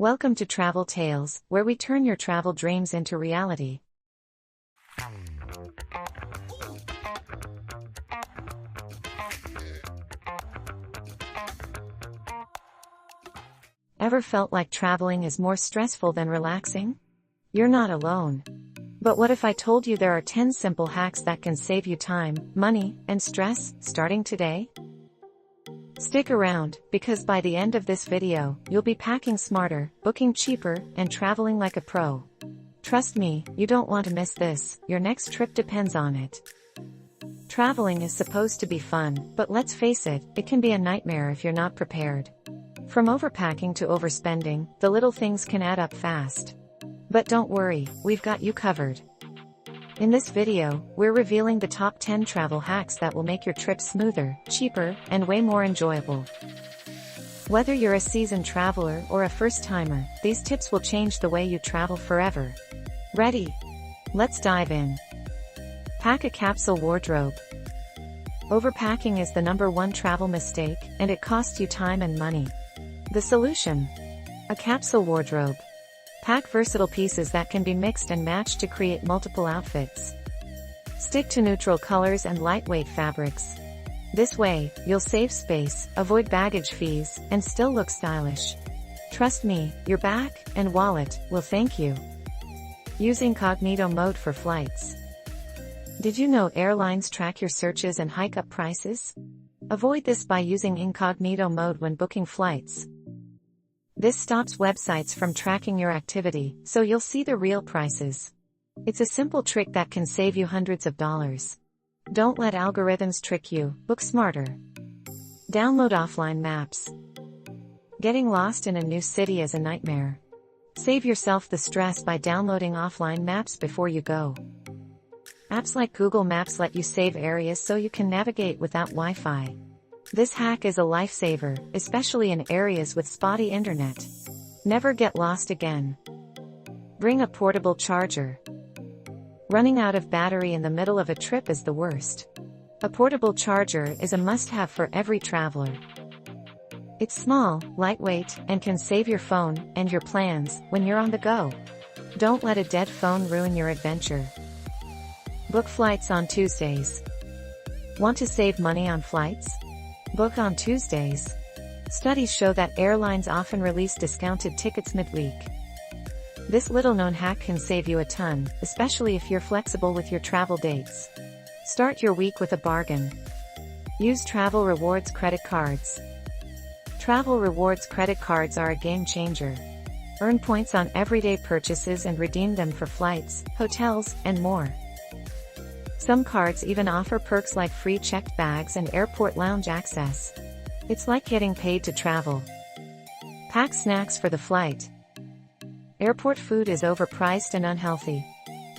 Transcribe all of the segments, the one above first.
Welcome to Travel Tales, where we turn your travel dreams into reality. Ever felt like traveling is more stressful than relaxing? You're not alone. But what if I told you there are 10 simple hacks that can save you time, money, and stress, starting today? Stick around, because by the end of this video, you'll be packing smarter, booking cheaper, and traveling like a pro. Trust me, you don't want to miss this, your next trip depends on it. Traveling is supposed to be fun, but let's face it, it can be a nightmare if you're not prepared. From overpacking to overspending, the little things can add up fast. But don't worry, we've got you covered. In this video, we're revealing the top 10 travel hacks that will make your trip smoother, cheaper, and way more enjoyable. Whether you're a seasoned traveler or a first-timer, these tips will change the way you travel forever. Ready? Let's dive in. Pack a capsule wardrobe. Overpacking is the #1 travel mistake, and it costs you time and money. The solution? A capsule wardrobe. Pack versatile pieces that can be mixed and matched to create multiple outfits. Stick to neutral colors and lightweight fabrics. This way, you'll save space, avoid baggage fees, and still look stylish. Trust me, your bag and wallet will thank you. Use incognito mode for flights. Did you know airlines track your searches and hike up prices? Avoid this by using incognito mode when booking flights. This stops websites from tracking your activity, so you'll see the real prices. It's a simple trick that can save you hundreds of dollars. Don't let algorithms trick you, book smarter. Download offline maps. Getting lost in a new city is a nightmare. Save yourself the stress by downloading offline maps before you go. Apps like Google Maps let you save areas so you can navigate without Wi-Fi. This hack is a lifesaver, especially in areas with spotty internet. Never get lost again. Bring a portable charger. Running out of battery in the middle of a trip is the worst. A portable charger is a must-have for every traveler. It's small, lightweight, and can save your phone and your plans when you're on the go. Don't let a dead phone ruin your adventure. Book flights on Tuesdays. Want to save money on flights? Book on Tuesdays. Studies show that airlines often release discounted tickets midweek. This little-known hack can save you a ton, especially if you're flexible with your travel dates. Start your week with a bargain. Use travel rewards credit cards. Travel rewards credit cards are a game changer. Earn points on everyday purchases and redeem them for flights, hotels, and more. Some cards even offer perks like free checked bags and airport lounge access. It's like getting paid to travel. Pack snacks for the flight. Airport food is overpriced and unhealthy.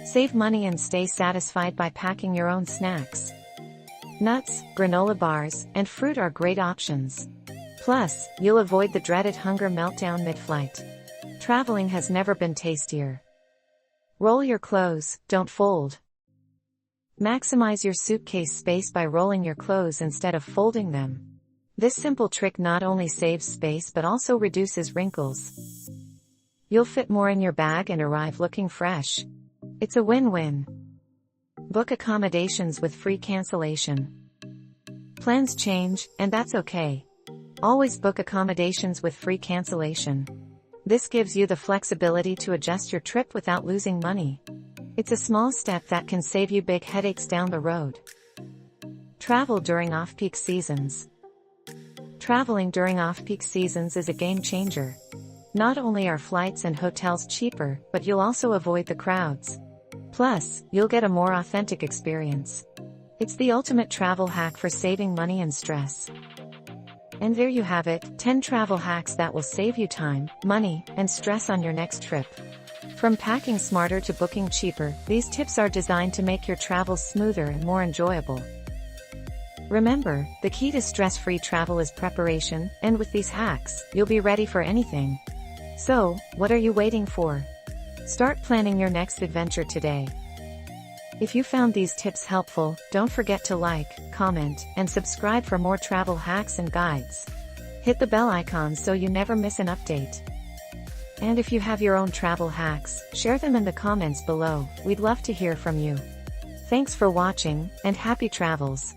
Save money and stay satisfied by packing your own snacks. Nuts, granola bars, and fruit are great options. Plus, you'll avoid the dreaded hunger meltdown mid-flight. Traveling has never been tastier. Roll your clothes, don't fold. Maximize your suitcase space by rolling your clothes instead of folding them. This simple trick not only saves space but also reduces wrinkles. You'll fit more in your bag and arrive looking fresh. It's a win-win. Book accommodations with free cancellation. Plans change, and that's okay. Always book accommodations with free cancellation. This gives you the flexibility to adjust your trip without losing money. It's a small step that can save you big headaches down the road. Travel during off-peak seasons. Traveling during off-peak seasons is a game changer. Not only are flights and hotels cheaper, but you'll also avoid the crowds. Plus, you'll get a more authentic experience. It's the ultimate travel hack for saving money and stress. And there you have it, 10 travel hacks that will save you time, money, and stress on your next trip. From packing smarter to booking cheaper, these tips are designed to make your travels smoother and more enjoyable. Remember, the key to stress-free travel is preparation, and with these hacks, you'll be ready for anything. So, what are you waiting for? Start planning your next adventure today. If you found these tips helpful, don't forget to like, comment, and subscribe for more travel hacks and guides. Hit the bell icon so you never miss an update. And if you have your own travel hacks, share them in the comments below, we'd love to hear from you. Thanks for watching, and happy travels!